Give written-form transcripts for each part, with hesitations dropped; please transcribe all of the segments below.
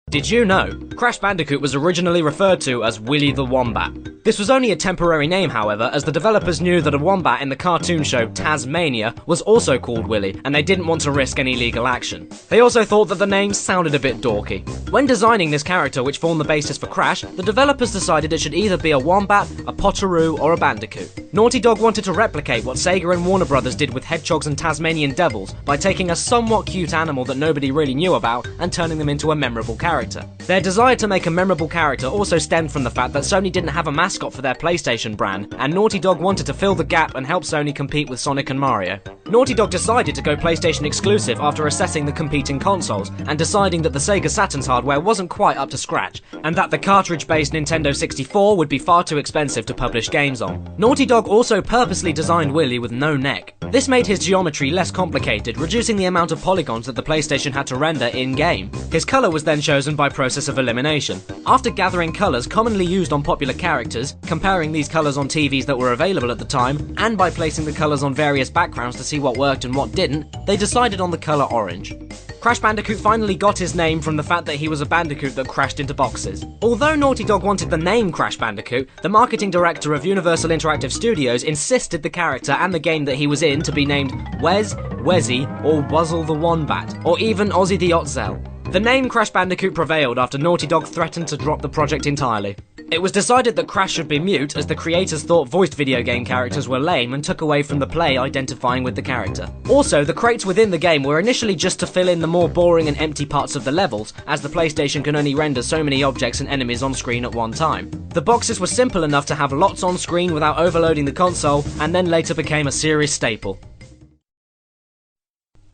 Did you know? Crash Bandicoot was originally referred to as Willy the Wombat. This was only a temporary name, however, as the developers knew that a wombat in the cartoon show Tasmania was also called Willy, and they didn't want to risk any legal action. They also thought that the name sounded a bit dorky. When designing this character, which formed the basis for Crash, the developers decided it should either be a wombat, a potteroo, or a bandicoot. Naughty Dog wanted to replicate what Sega and Warner Brothers did with hedgehogs and Tasmanian devils by taking a somewhat cute animal that nobody really knew about and turning them into a memorable character. Their desire to make a memorable character also stemmed from the fact that Sony didn't have a mascot for their PlayStation brand, and Naughty Dog wanted to fill the gap and help Sony compete with Sonic and Mario. Naughty Dog decided to go PlayStation exclusive after assessing the competing consoles, and deciding that the Sega Saturn's hardware wasn't quite up to scratch, and that the cartridge-based Nintendo 64 would be far too expensive to publish games on. Naughty Dog also purposely designed Willy with no neck. This made his geometry less complicated, reducing the amount of polygons that the PlayStation had to render in-game. His colour was then chosen by process of elimination. After gathering colours commonly used on popular characters, comparing these colours on TVs that were available at the time, and by placing the colours on various backgrounds to see what worked and what didn't, they decided on the colour orange. Crash Bandicoot finally got his name from the fact that he was a bandicoot that crashed into boxes. Although Naughty Dog wanted the name Crash Bandicoot, the marketing director of Universal Interactive Studios insisted the character and the game that he was in to be named Wez, Wezzy, or Wuzzle the Wombat, or even Ozzy the Otzel. The name Crash Bandicoot prevailed after Naughty Dog threatened to drop the project entirely. It was decided that Crash should be mute, as the creators thought voiced video game characters were lame and took away from the play identifying with the character. Also, the crates within the game were initially just to fill in the more boring and empty parts of the levels, as the PlayStation can only render so many objects and enemies on screen at one time. The boxes were simple enough to have lots on screen without overloading the console, and then later became a series staple.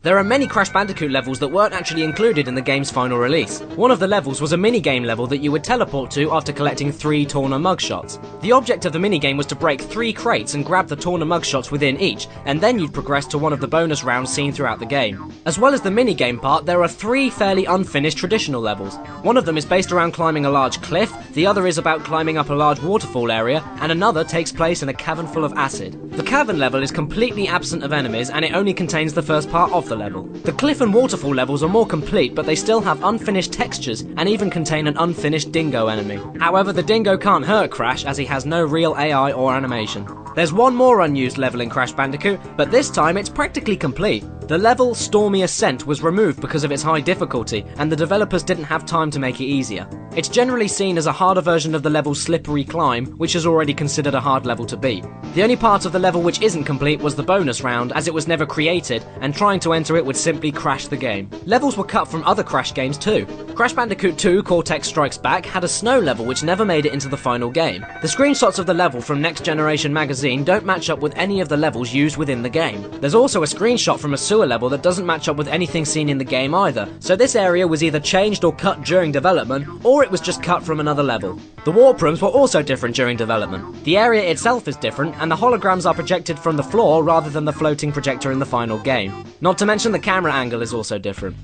There are many Crash Bandicoot levels that weren't actually included in the game's final release. One of the levels was a minigame level that you would teleport to after collecting 3 Torna mugshots. The object of the minigame was to break 3 crates and grab the Torna mugshots within each, and then you'd progress to one of the bonus rounds seen throughout the game. As well as the minigame part, there are 3 fairly unfinished traditional levels. One of them is based around climbing a large cliff, the other is about climbing up a large waterfall area, and another takes place in a cavern full of acid. The cavern level is completely absent of enemies, and it only contains the first part of the level. The cliff and waterfall levels are more complete, but they still have unfinished textures and even contain an unfinished dingo enemy. However, the dingo can't hurt Crash as he has no real AI or animation. There's one more unused level in Crash Bandicoot, but this time it's practically complete. The level Stormy Ascent was removed because of its high difficulty, and the developers didn't have time to make it easier. It's generally seen as a harder version of the level Slippery Climb, which is already considered a hard level to beat. The only part of the level which isn't complete was the bonus round, as it was never created, and trying to enter it would simply crash the game. Levels were cut from other Crash games too. Crash Bandicoot 2 Cortex Strikes Back had a snow level which never made it into the final game. The screenshots of the level from Next Generation magazine don't match up with any of the levels used within the game. There's also a screenshot from a sewer level that doesn't match up with anything seen in the game either, so this area was either changed or cut during development, or it was just cut from another level. The warp rooms were also different during development. The area itself is different, and the holograms are projected from the floor rather than the floating projector in the final game. Not to mention the camera angle is also different.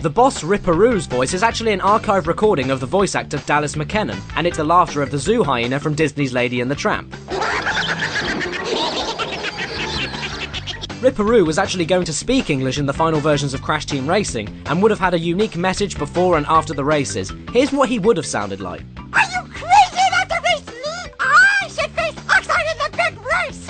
The boss Ripperoo's voice is actually an archive recording of the voice actor Dallas McKennon, and it's the laughter of the zoo hyena from Disney's Lady and the Tramp. Ripperoo was actually going to speak English in the final versions of Crash Team Racing, and would have had a unique message before and after the races. Here's what he would have sounded like. Are you crazy enough to race me? I should face oxide in the big race!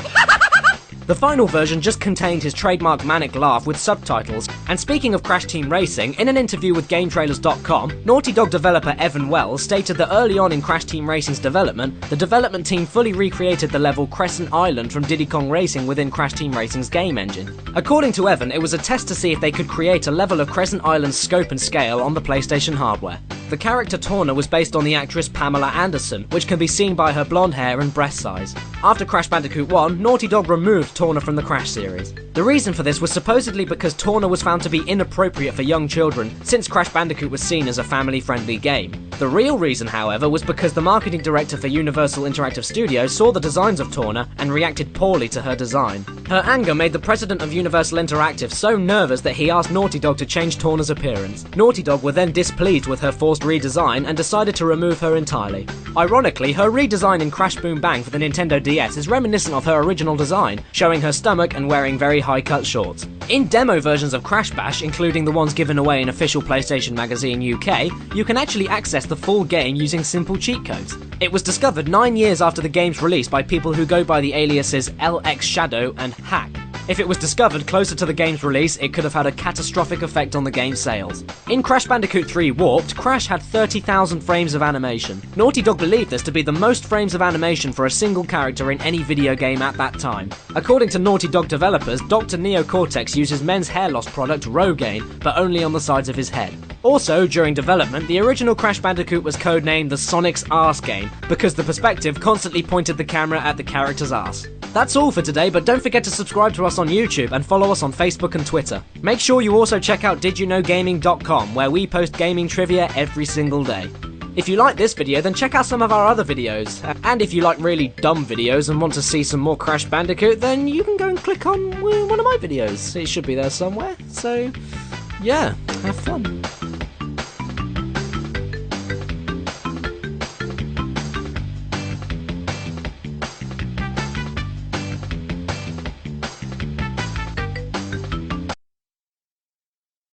The final version just contained his trademark manic laugh with subtitles, and speaking of Crash Team Racing, in an interview with GameTrailers.com, Naughty Dog developer Evan Wells stated that early on in Crash Team Racing's development, the development team fully recreated the level Crescent Island from Diddy Kong Racing within Crash Team Racing's game engine. According to Evan, it was a test to see if they could create a level of Crescent Island's scope and scale on the PlayStation hardware. The character Torna was based on the actress Pamela Anderson, which can be seen by her blonde hair and breast size. After Crash Bandicoot 1, Naughty Dog removed Torna from the Crash series. The reason for this was supposedly because Torna was found to be inappropriate for young children, since Crash Bandicoot was seen as a family-friendly game. The real reason, however, was because the marketing director for Universal Interactive Studios saw the designs of Torna and reacted poorly to her design. Her anger made the president of Universal Interactive so nervous that he asked Naughty Dog to change Torna's appearance. Naughty Dog were then displeased with her forced redesign and decided to remove her entirely. Ironically, her redesign in Crash Boom Bang for the Nintendo DS is reminiscent of her original design, showing her stomach and wearing very high-cut shorts. In demo versions of Crash Bash, including the ones given away in official PlayStation Magazine UK, you can actually access the full game using simple cheat codes. It was discovered 9 years after the game's release by people who go by the aliases LX Shadow and Hack. If it was discovered closer to the game's release, it could have had a catastrophic effect on the game's sales. In Crash Bandicoot 3 Warped, Crash had 30,000 frames of animation. Naughty Dog believed this to be the most frames of animation for a single character in any video game at that time. According to Naughty Dog developers, Dr. Neo Cortex uses men's hair loss product Rogaine, but only on the sides of his head. Also, during development, the original Crash Bandicoot was codenamed the Sonic's Arse game, because the perspective constantly pointed the camera at the character's arse. That's all for today, but don't forget to subscribe to us on YouTube and follow us on Facebook and Twitter. Make sure you also check out didyouknowgaming.com, where we post gaming trivia every single day. If you like this video, then check out some of our other videos. And if you like really dumb videos and want to see some more Crash Bandicoot, then you can go and click on one of my videos. It should be there somewhere. So, yeah, have fun.